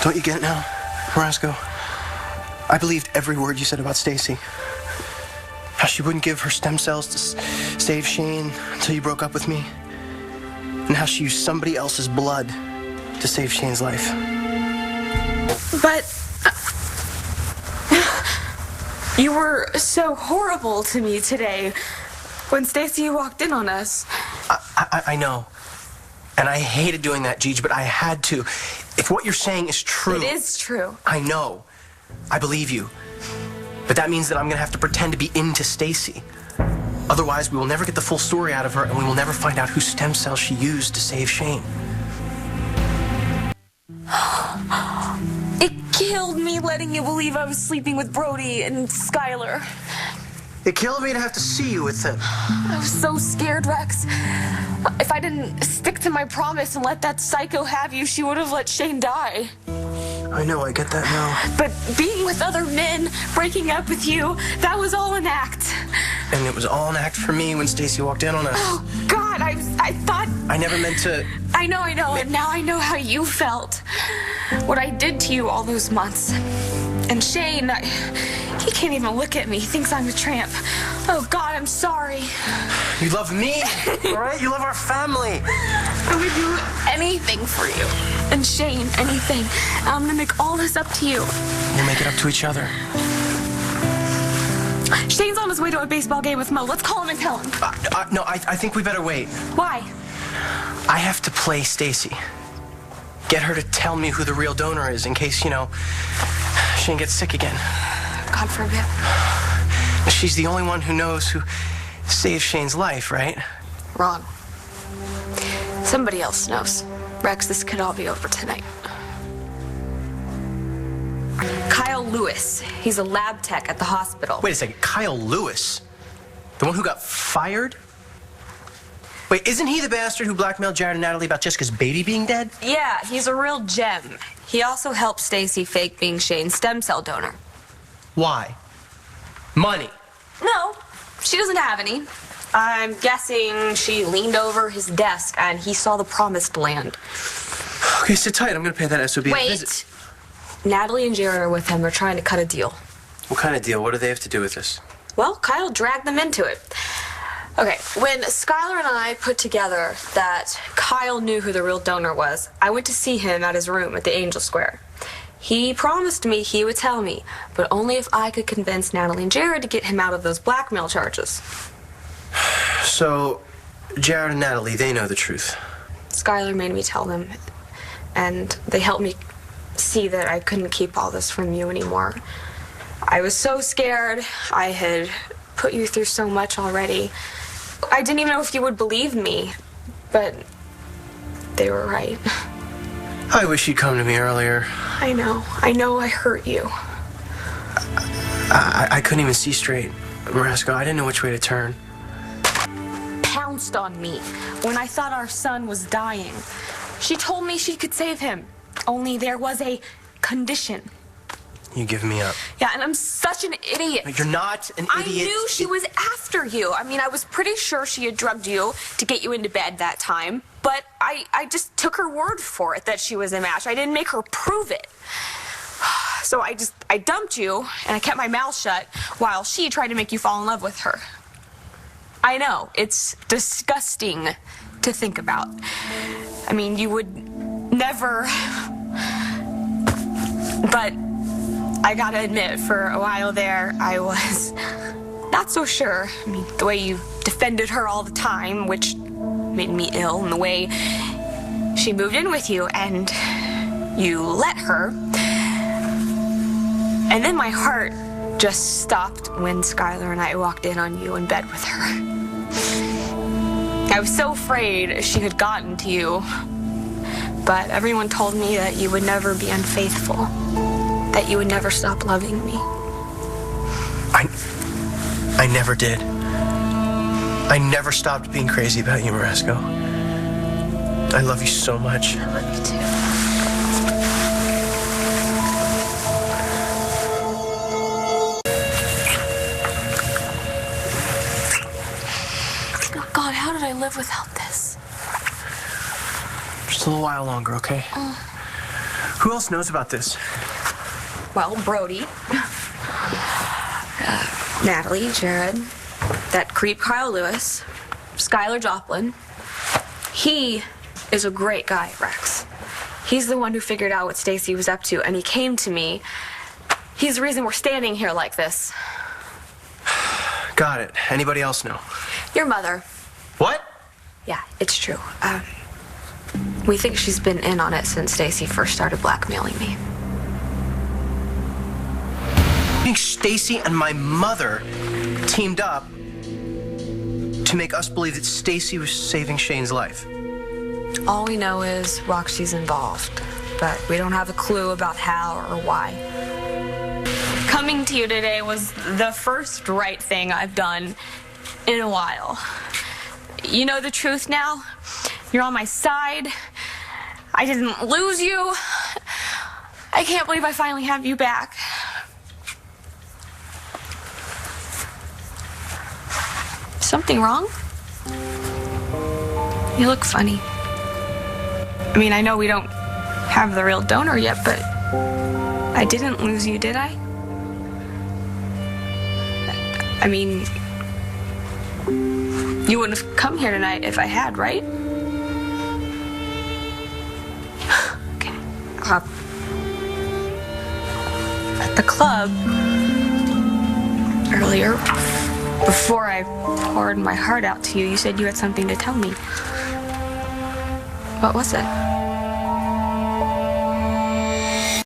Don't you get it now, Marasco? I believed every word you said about Stacy. How she wouldn't give her stem cells to save Shane until you broke up with me. And how she used somebody else's blood to save Shane's life. But you were so horrible to me today when Stacy walked in on us. I know. And I hated doing that, Gigi, but I had to. If what you're saying is true... It is true. I know. I believe you. But that means that I'm going to have to pretend to be into Stacy. Otherwise, we will never get the full story out of her, and we will never find out whose stem cells she used to save Shane. It killed me letting you believe I was sleeping with Brody and Skylar. It killed me to have to see you with them. I was so scared, Rex. If I didn't stick to my promise and let that psycho have you, she would have let Shane die. I know, I get that now. But being with other men, breaking up with you, that was all an act. And it was all an act for me when Stacy walked in on us. Oh, God, I thought... I never meant to... I know, and now I know how you felt. What I did to you all those months. And Shane, he can't even look at me. He thinks I'm a tramp. Oh, God, I'm sorry. You love me, all right? You love our family. I would do anything for you. And Shane, anything. I'm gonna make all this up to you. We'll make it up to each other. Shane's on his way to a baseball game with Mo. Let's call him and tell him. No, I think we better wait. Why? I have to play Stacy. Get her to tell me who the real donor is in case, Shane gets sick again. God forbid. She's the only one who knows who saved Shane's life, right? Wrong. Somebody else knows. Rex, this could all be over tonight. Kyle Lewis. He's a lab tech at the hospital. Wait a second. Kyle Lewis? The one who got fired? Wait, isn't he the bastard who blackmailed Jared and Natalie about Jessica's baby being dead? Yeah, he's a real gem. He also helped Stacy fake being Shane's stem cell donor. Why? Money. No, she doesn't have any. I'm guessing she leaned over his desk and he saw the promised land. Okay, sit tight. I'm gonna pay that SOB a Wait. visit. Natalie and Jared are with him. They're trying to cut a deal. What kind of deal? What do they have to do with this? Well, Kyle dragged them into it. Okay, when Skylar and I put together that Kyle knew who the real donor was, I went to see him at his room at the Angel Square. He promised me he would tell me, but only if I could convince Natalie and Jared to get him out of those blackmail charges. So, Jared and Natalie, they know the truth. Skylar made me tell them, and they helped me see that I couldn't keep all this from you anymore. I was so scared. I had put you through so much already. I didn't even know if you would believe me, but they were right. I wish you'd come to me earlier. I know I hurt you. I couldn't even see straight. Marasco, I didn't know which way to turn. Pounced on me when I thought our son was dying. She told me she could save him, only there was a condition. You give me up. Yeah, and I'm such an idiot. No, you're not an idiot. I knew she was after you. I mean, I was pretty sure she had drugged you to get you into bed that time, but I just took her word for it that she was a match. I didn't make her prove it. So I dumped you, and I kept my mouth shut while she tried to make you fall in love with her. I know, it's disgusting to think about. I mean, you would never... But I gotta admit, for a while there, I was not so sure. I mean, the way you defended her all the time, which made me ill, and the way she moved in with you, and you let her. And then my heart just stopped when Skylar and I walked in on you in bed with her. I was so afraid she had gotten to you, but everyone told me that you would never be unfaithful, that you would never stop loving me. I never did. I never stopped being crazy about you, Marasco. I love you so much. I love you too. Oh God, how did I live without this? Just a little while longer, okay? Who else knows about this? Well, Brody, Natalie, Jared, that creep Kyle Lewis, Skylar Joplin. He is a great guy, Rex. He's the one who figured out what Stacy was up to, and he came to me. He's the reason we're standing here like this. Got it. Anybody else know? Your mother. What? Yeah, it's true. We think she's been in on it since Stacy first started blackmailing me. I think Stacy and my mother teamed up to make us believe that Stacy was saving Shane's life. All we know is Roxy's involved, but we don't have a clue about how or why. Coming to you today was the first right thing I've done in a while. You know the truth now. You're on my side. I didn't lose you. I can't believe I finally have you back. Something wrong? You look funny. I mean, I know we don't have the real donor yet, but I didn't lose you, did I? I mean, you wouldn't have come here tonight if I had, right? Okay. At the club earlier, before I poured my heart out to you, you said you had something to tell me. What was it?